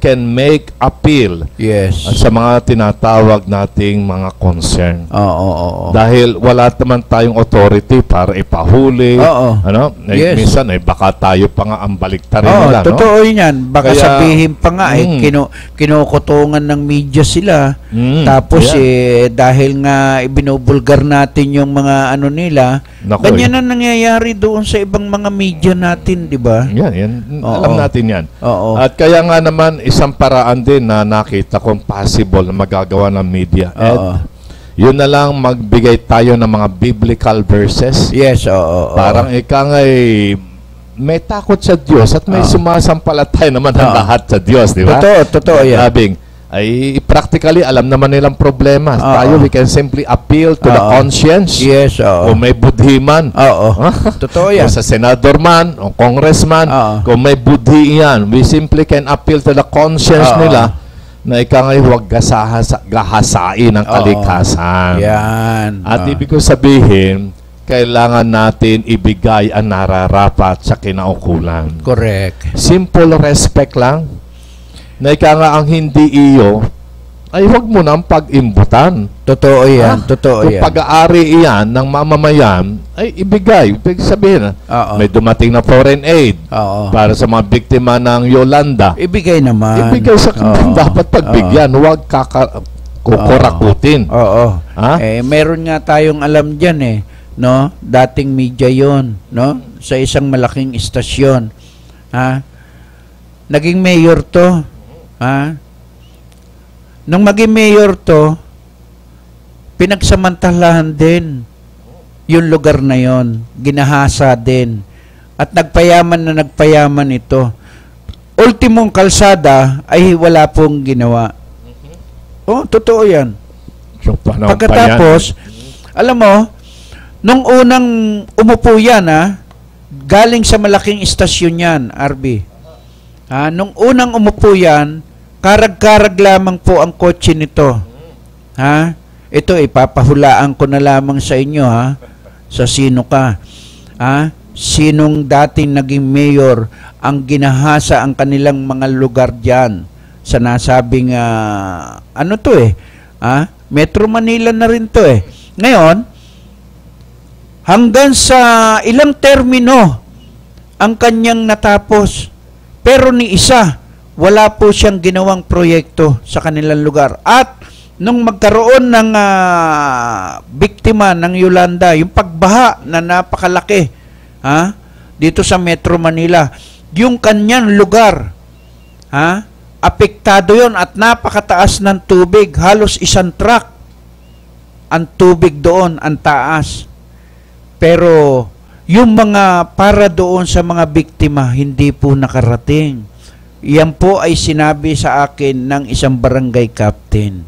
can make appeal Yes. sa mga tinatawag nating mga concern. Oo. Dahil wala naman tayong authority para ipahuli. Oo. Ano? Yes. Minsan baka tayo pa nga ang baliktarin Oo, nila, no? totoo yan. Baka Kaya, sabihin pa nga, kinukutungan ng media sila. Tapos, dahil nga ibinubulgar natin yung mga ano nila, Nako, ganyan ang nangyayari doon sa ibang mga media natin, di ba? Yan. Oo. Alam natin yan. Oo. At kaya nga naman, isang paraan din na nakita kong possible na magagawa ng media. Oo. Yun na lang, magbigay tayo ng mga biblical verses. Yes, oo. Parang ika nga'y may takot sa Diyos at may sumasampalataya naman ang lahat sa Diyos, di ba? Totoo yan. Sabing, ay practically alam naman nilang problema. Tayo, we can simply appeal to the conscience. Yes, oo. Kung may budhiman. Oo. Totoo yan. O sa senador man, o congressman, kung may budhi yan, we simply can appeal to the conscience nila na ika nga'y huwag gahasain ang kalikasan. Yan. At ibig ko sabihin, kailangan natin ibigay ang nararapat sa kinaukulan. Correct. Simple respect lang. Na ika nga ang hindi iyo, ay huwag mo nang pag-imbutan. Totoo yan. Totoo Kung yan. pag-aari iyan ng mamamayan, ay ibigay. Ibig sabihin, Oo. may dumating na foreign aid Oo. para sa mga biktima ng Yolanda. Ibigay naman. Ibigay sa Oo. dapat pagbigyan. Huwag kukurakutin. Oo. Ha? Meron nga tayong alam dyan no? Dating media yon, no? Sa isang malaking istasyon. Ha? Naging mayor to. Ha? Nung maging mayor to, pinagsamantalahan din yung lugar na yon. Ginahasa din. At nagpayaman ito. Ultimong kalsada ay wala pong ginawa. Oh, totoo yan. So, panahon pa Pagkatapos, alam mo, nung unang umupo yan, galing sa malaking istasyon yan, RB. Nung unang umupo yan, karag-karag lamang po ang kotse nito. Ito, ipapahulaan ko na lamang sa inyo, sa sino ka. Sinong dating naging mayor ang ginahasa ang kanilang mga lugar dyan sa nasabing, Metro Manila na rin to Ngayon, hanggang sa ilang termino ang kanyang natapos. Pero ni isa, wala po siyang ginawang proyekto sa kanilang lugar. At nung magkaroon ng biktima ng Yolanda, yung pagbaha na napakalaki dito sa Metro Manila, yung kanyang lugar, apektado yon at napakataas ng tubig. Halos isang truck ang tubig doon, ang taas. Pero yung mga para doon sa mga biktima, hindi po nakarating. Yan po ay sinabi sa akin ng isang barangay captain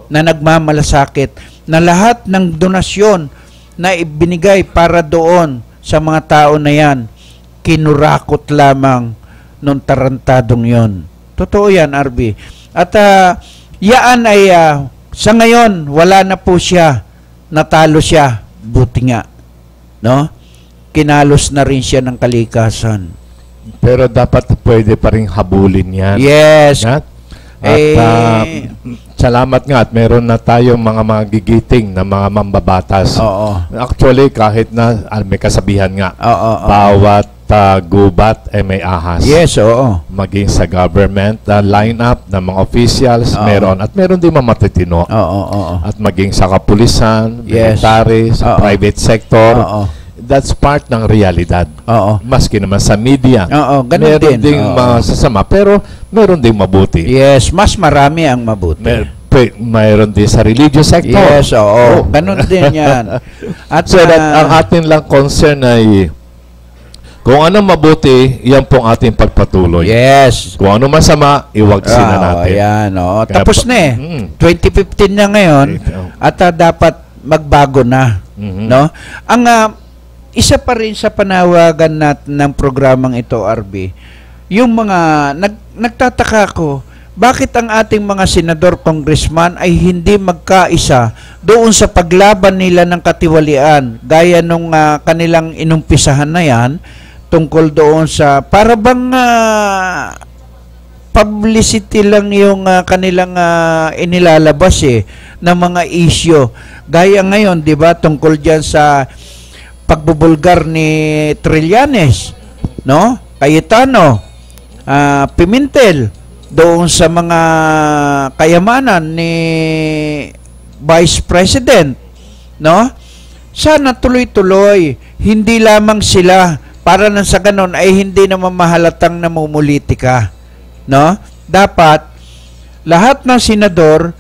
na nagmamalasakit na lahat ng donasyon na ibinigay para doon sa mga tao na yan, kinurakot lamang nung tarantadong yon. Totoo yan, RB. At yaan ay sa ngayon, wala na po siya. Natalo siya. Buti nga. No? Kinalos na rin siya ng kalikasan. Pero dapat pwede pa rin habulin yan. Yes. At salamat nga at meron na tayong mga magigiting na mga mambabatas. Oo. Actually, kahit na may kasabihan nga, bawat gubat may ahas. Yes, oo. Maging sa government, line-up ng mga officials, meron. At meron din mamatitino. Oo. At maging sa kapulisan, Yes. military, sa private sector. Oo. That's part ng realidad. Oo. Maski naman sa media. Oo, ganun meron din. ding masasama, pero meron ding mabuti. Yes, mas marami ang mabuti. Mayroon din sa religious sector. Yes, oo. Ganun din yan. At So that ang atin lang concern ay kung anong mabuti, yan pong ating pagpatuloy. yes. Kung ano masama, iwagsin na natin. Yan, oo. Kaya Tapos na 2015 na ngayon at dapat magbago na. No? Ang isa pa rin sa panawagan natin ng programang ito, RB, yung mga nagtataka ko, bakit ang ating mga senador, congressman ay hindi magkaisa doon sa paglaban nila ng katiwalian gaya nung kanilang inumpisahan na yan tungkol doon sa para bang publicity lang yung kanilang inilalabas ng mga issue. Gaya ngayon, 'di ba, tungkol diyan sa pagbubulgar ni Trillanes, no? Cayetano, Pimentel doon sa mga kayamanan ni Vice President, no? Sana tuloy-tuloy, hindi lamang sila para nang sa ganon ay hindi na mamahalatang namumulitika, no? Dapat lahat ng senador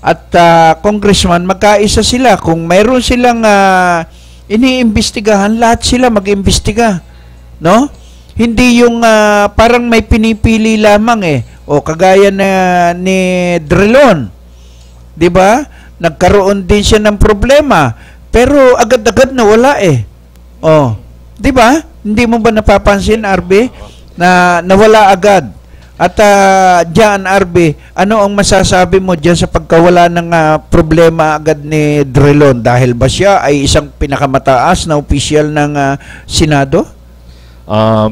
at congressman magkaisa sila. Kung mayroon silang iniimbestigahan, lahat sila mag-imbestiga, no? Hindi yung parang may pinipili lamang o kagaya na ni Drilon, 'di ba? Nagkaroon din siya ng problema pero agad-agad nawala Oh, 'di ba? Hindi mo ba napapansin, RB, na nawala agad? At diyan, RB, ano ang masasabi mo diyan sa pagkawala ng problema agad ni Drilon? Dahil ba siya ay isang pinakamataas na opisyal ng Senado?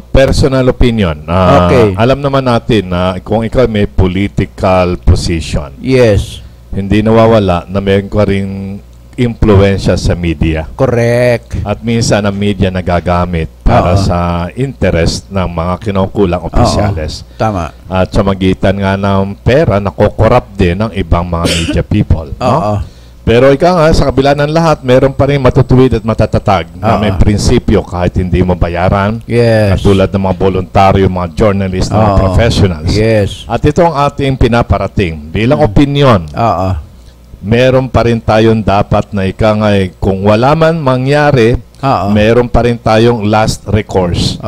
Personal opinion. Okay. Alam naman natin na kung ikaw may political position, yes, hindi nawawala na mayroon ka ring impluensya sa media. Correct. At minsan ang media nagagamit para sa interest ng mga kinukulang opisyales. Tama. At sa magitan nga ng pera, nakokorrupt din ng ibang mga media people. No? Pero ikaw nga, sa kabila ng lahat, meron pa rin matutuwid at matatatag na may prinsipyo kahit hindi mo bayaran. Yes. Katulad ng mga voluntaryo, mga journalists, mga professionals. Yes. At ito ang ating pinaparating. Bilang opinion, meron pa rin tayong dapat na kung wala man mangyari, meron pa rin tayong last recourse.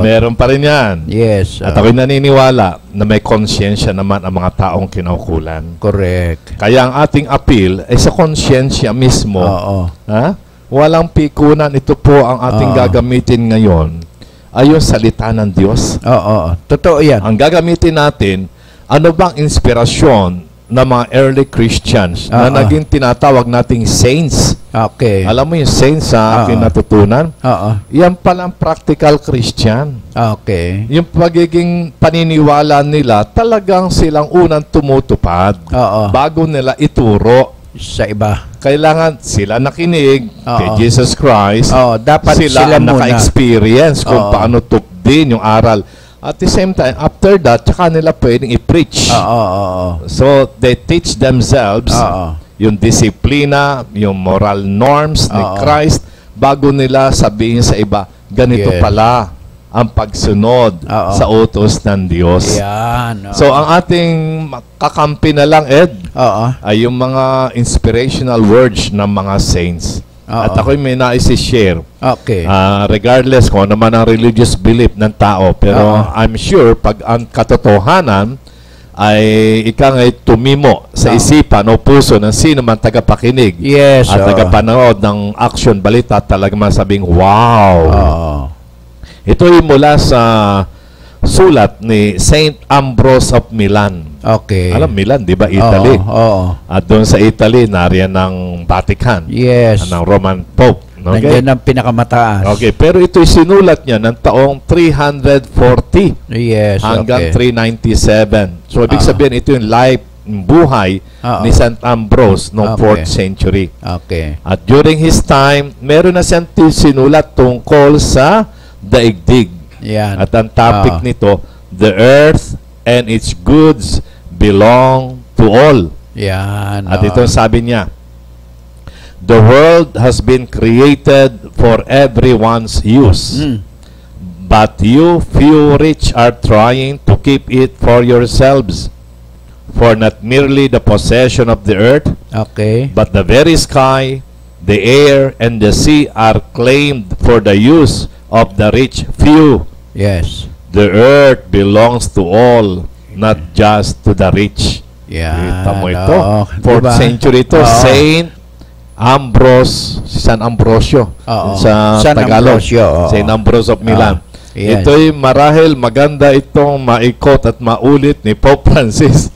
Meron pa rin yan. Yes. At ako'y naniniwala na may konsyensya naman ang mga taong kinaukulan. Correct. Kaya ang ating appeal ay sa konsyensya mismo. Walang pikunan. Ito po ang ating gagamitin ngayon ay yung salita ng Diyos. Totoo yan. Ang gagamitin natin, ano bang inspirasyon na mga early Christians na naging tinatawag nating saints. Okay. Alam mo yung saints sa aking natutunan? Yan palang practical Christian. Okay. Yung pagiging paniniwala nila, talagang silang unang tumutupad bago nila ituro sa iba. Kailangan sila nakinig kay Jesus Christ. Dapat sila naka-experience kung paano tupdin yung aral. At the same time, after that, tsaka nila pwedeng i-preach. So, they teach themselves yung disiplina, yung moral norms ni Christ, bago nila sabihin sa iba, ganito pala ang pagsunod sa utos ng Diyos. Yan. So, ang ating kakampi na lang, Ed, ay yung mga inspirational words ng mga saints. At ako'y may nais i-share. Okay. Regardless kung ano man ang religious belief ng tao. Pero I'm sure pag ang katotohanan ay ikangay tumimo sa isipan o puso ng sino man tagapakinig at tagapanood ng action balita, talaga masabing, wow! Ito ay mula sa sulat ni Saint Ambrose of Milan. Okay. Alam, Milan, di ba? Italy. At doon sa Italy, nariyan ng Vatican. Yes. Ng Roman Pope. Okay? Nandiyan ang pinakamataas. Okay, pero ito'y sinulat niya ng taong 340 hanggang 397. So, ibig sabihin, ito yung life, buhay ni St. Ambrose noong 4th century. Okay. At during his time, meron na siyang sinulat tungkol sa daigdig. Yan. At ang topic nito, the earth and its goods belong to all. Yan. At ito sabi niya, the world has been created for everyone's use. But you few rich are trying to keep it for yourselves. For not merely the possession of the earth, but the very sky, the air, and the sea are claimed for the use of the rich few. Yes. The earth belongs to all, not just to the rich. Yan. Kita mo ito. 4th century ito. Saint Ambrose, si San Ambrosio. Sa San Tagalog. Ambrosio. Saint Ambrose of Milan. Yes. Ito'y marahil maganda itong maikot at maulit ni Pope Francis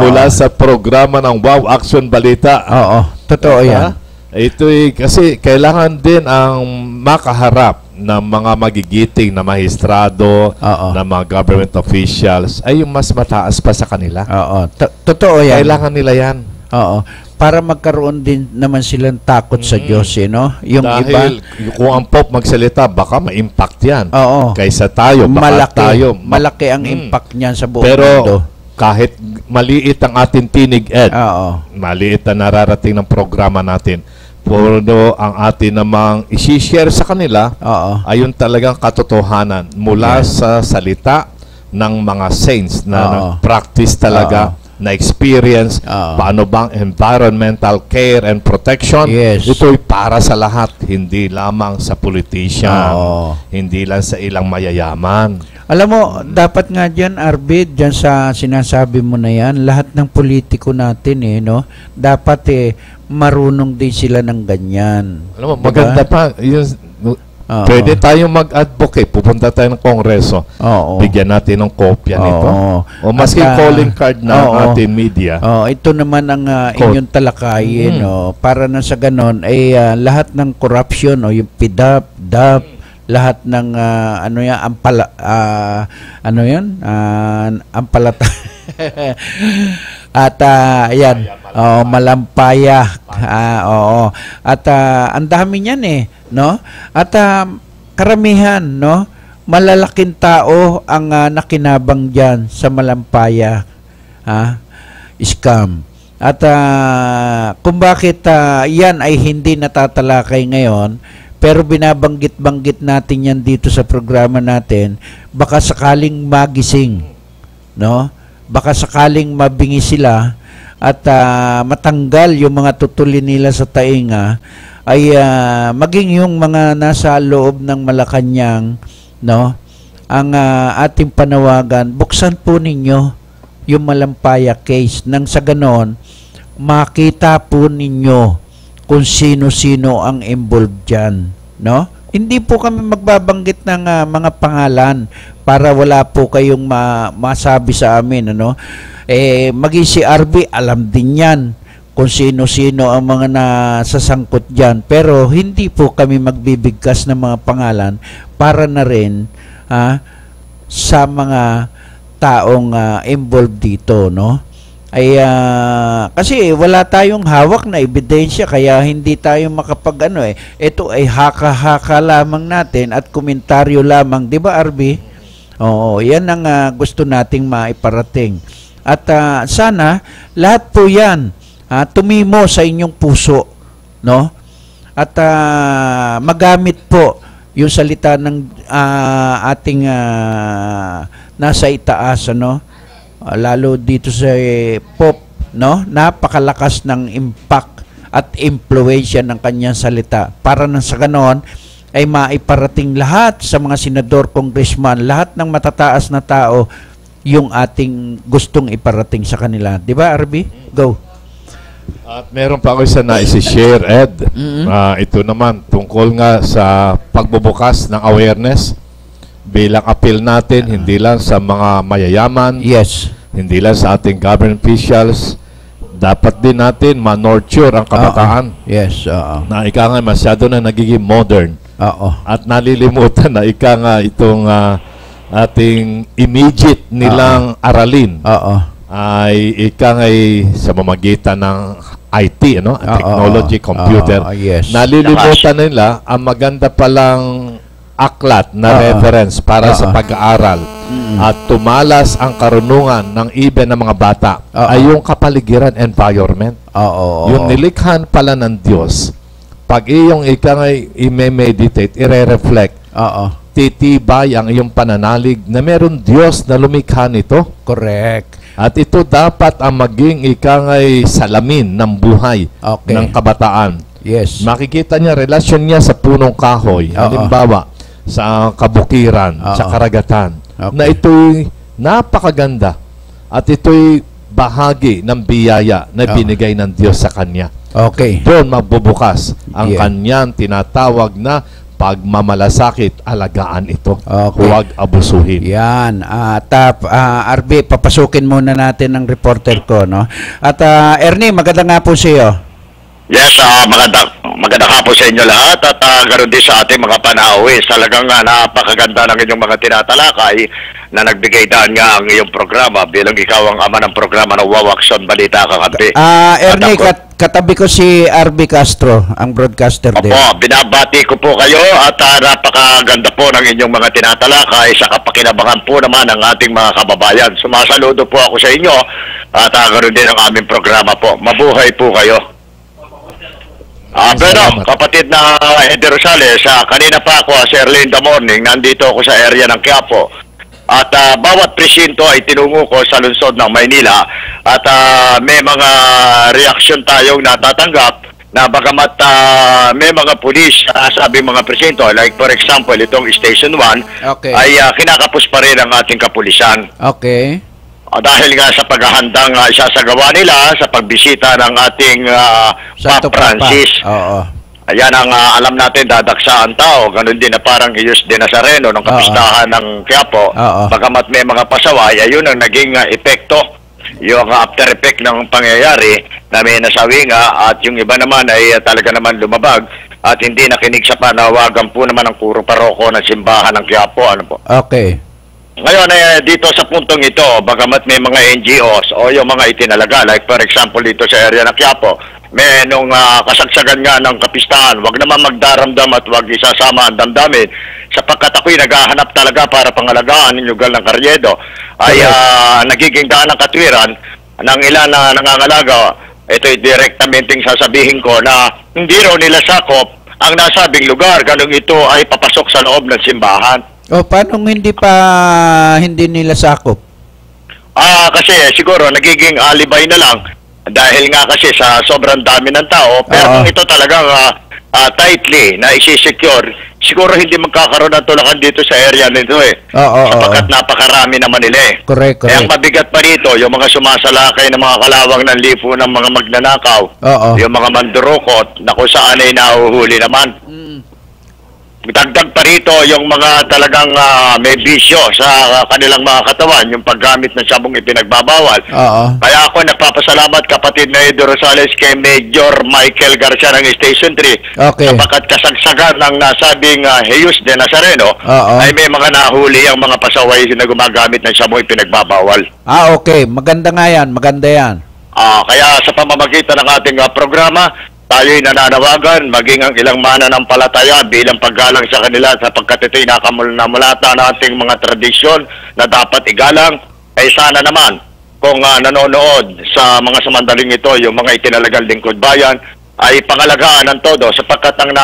mula sa programa ng Wow Action Balita. Oo, totoo yan. Ito'y kasi kailangan din ang makaharap ng mga magigiting na maestrado, na mga government officials, ay yung mas mataas pa sa kanila. Oo, totoo yan. Kailangan nila yan. Oo. Para magkaroon din naman silang takot sa Diyos, no? Yung dahil iba, kung ang Pope magsalita, baka ma-impact yan. Oo. Kaysa tayo, baka tayo. Malaki ang impact niyan sa buong Pero, mundo. kahit maliit ang ating tinig, Ed, Oo. maliit na nararating ng programa natin, puro ang atin namang isi-share sa kanila, ay yung talagang katotohanan mula sa salita ng mga saints na nag-practice talaga, na experience, paano bang environmental care and protection. Ito'y para sa lahat, hindi lamang sa politician, hindi lang sa ilang mayayaman. Alam mo, dapat nga dyan, Arvid, dyan sa sinasabi mo na yan, lahat ng politiko natin, no? Dapat, marunong din sila ng ganyan. Alam mo, maganda pa, pwede tayong mag-advocate, pupunta tayo ng Kongreso, bigyan natin ng kopya nito. O maski calling card na ating media. Ito naman ang inyong talakayin, para na sa ganon, ay lahat ng corruption, yung PDAP, DAP, lahat ng ampalata at ayan, malampaya, at ang dami niyan, no? At karamihan, no, malalaking tao ang nakinabang diyan sa malampaya, scam. At kung bakit yan ay hindi natatalakay ngayon, pero binabanggit-banggit natin yan dito sa programa natin, baka sakaling magising, no? Baka sakaling mabingi sila at matanggal yung mga tutulin nila sa tainga, ay maging yung mga nasa loob ng Malacanang, no? Ang ating panawagan, buksan po ninyo yung malampaya case, nang sa ganon makita po ninyo kung sino-sino ang involved dyan, no? Hindi po kami magbabanggit ng mga pangalan para wala po kayong masabi sa amin, ano? Maging si RB, alam din yan kung sino-sino ang mga nasasangkot dyan. Pero hindi po kami magbibigkas ng mga pangalan para na rin sa mga taong involved dito, no? Kasi wala tayong hawak na ebidensya, kaya hindi tayo makapag ito ay haka-haka lamang natin at komentaryo lamang, di ba, RB? Oo, yan ang gusto nating maiparating. At sana lahat po yan tumimo sa inyong puso, no? At magamit po yung salita ng ating nasa itaas, ano? Lalo dito sa Pope, no? Napakalakas ng impact at impluwensya ng kanyang salita. Para nang sa ganon ay maiparating lahat sa mga senador, congressman, lahat ng matataas na tao yung ating gustong iparating sa kanila. Di ba, RB? Go. At meron pa ako isa na isi-share, Ed. Ito naman, tungkol nga sa pagbubukas ng awareness bilang appeal natin, hindi lang sa mga mayayaman, hindi lang sa ating government officials, dapat din natin ma-nurture ang kabataan. Na ika nga masyado na nagiging modern. At nalilimutan na ika nga itong ating immediate nilang aralin. Ay ika nga sa mamagitan ng IT, ano? Technology, computer. Nalilimutan nila ang maganda palang aklat na reference para sa pag-aaral at tumalas ang karunungan ng even ng mga bata ay yung kapaligiran, environment. Yung nilikhan pala ng Diyos, pag iyong ikangay i-meditate, i-reflect, titibay ang iyong pananalig na meron Diyos na lumikha nito. Correct. At ito dapat ang maging ikangay salamin ng buhay ng kabataan. Makikita niya, relasyon niya sa punong kahoy. Halimbawa, sa kabukiran, sa karagatan, na ito'y napakaganda at ito'y bahagi ng biyaya na binigay ng Diyos sa kanya. Doon magbubukas ang kanyang tinatawag na pagmamalasakit, alagaan ito. Okay. Huwag abusuhin. Yan. RB, papasukin muna natin ng reporter ko, no? At Ernie, maganda nga po sa iyo. Yes, maganda ka po sa inyo lahat at ganoon din sa ating mga panauwi. Talagang napakaganda ng inyong mga tinatalakay na nagbigay daan nga ang iyong programa bilang ikaw ang ama ng programa ng Wawakson Balita Kakampi. Ernie, katabi ko si RB Castro, ang broadcaster din. Opo, binabati ko po kayo at napakaganda po ng inyong mga tinatalakay sa kapakinabangan po naman ng ating mga kababayan. Sumasaludo po ako sa inyo at ganoon din ang aming programa po. Mabuhay po kayo. Pero kapatid na Eddie Rosales, kanina pa ako sa early in the morning, nandito ako sa area ng Quiapo. At bawat presinto ay tinungo ko sa lungsod ng Maynila. At may mga reaksyon tayong natatanggap na bagamat may mga pulis sabi mga presinto, like for example itong Station 1, Okay. ay kinakapos pa rin ang ating kapulisan. Okay. Dahil nga sa paghahandang isasagawa nila sa pagbisita ng ating Santo Papa Francis. Oo. Ayan ang alam natin, dadaksaan tao. Ganun din na parang Iyos de Nazareno ng kapistahan ng Quiapo. Oo. Bagamat may mga pasaway, ayun ang naging epekto. Yung after effect ng pangyayari na may nasawi nga at yung iba naman ay talaga naman lumabag at hindi nakinig sa panawagan po naman ng puro paroko ng simbahan ng Quiapo. Ano po? Okay. Ngayon, dito sa puntong ito, bagamat may mga NGOs o yung mga itinalaga, like for example dito sa area ng Quiapo, may nung kasagsagan nga ng kapistahan, wag naman magdaramdam at wag isasama ang damdamin, sapagkat ako'y naghahanap talaga para pangalagaan ng lugar ng Carriedo, ay nagiging daan ng katwiran ng ilan na nangangalaga. Ito'y direktamente sasabihin ko na hindi raw nila sakop ang nasabing lugar, ganung ito ay papasok sa loob ng simbahan. Paano hindi nila sakop? Kasi siguro nagiging alibay na lang dahil nga kasi sa sobrang dami ng tao. Pero kung ito talagang tightly na isi-secure, siguro hindi magkakaroon ng tulakan dito sa area nito sapagkat napakarami naman nila Correct. Ang mabigat pa rito, yung mga sumasalakay ng mga kalawang ng lipo ng mga magnanakaw, yung mga mandurukot na kung saan ay nahuhuli naman. Dagdag pa rito yung mga talagang may bisyo sa kanilang mga katawan, yung paggamit ng sabong ipinagbabawal. Kaya ako nagpapasalamat kapatid na Eddie Rosales kay Major Michael Garcia ng Station 3. Okay. Sapagkat kasagsagan ng nasabing Iyos de Nazareno ay may mga nahuli ang mga pasaway na gumagamit ng sabong ipinagbabawal. Okay. Maganda nga yan. Maganda yan. Kaya sa pamamagitan ng ating programa, tayo'y nananawagan, maging ang ilang mananampalataya bilang paggalang sa kanila sapagkat ito'y nakamulata ng ating mga tradisyon na dapat igalang. Ay sana naman kung nanonood sa mga samandaling ito, yung mga itinalagang lingkod bayan, ay pangalagaan ng todo sapagkat ang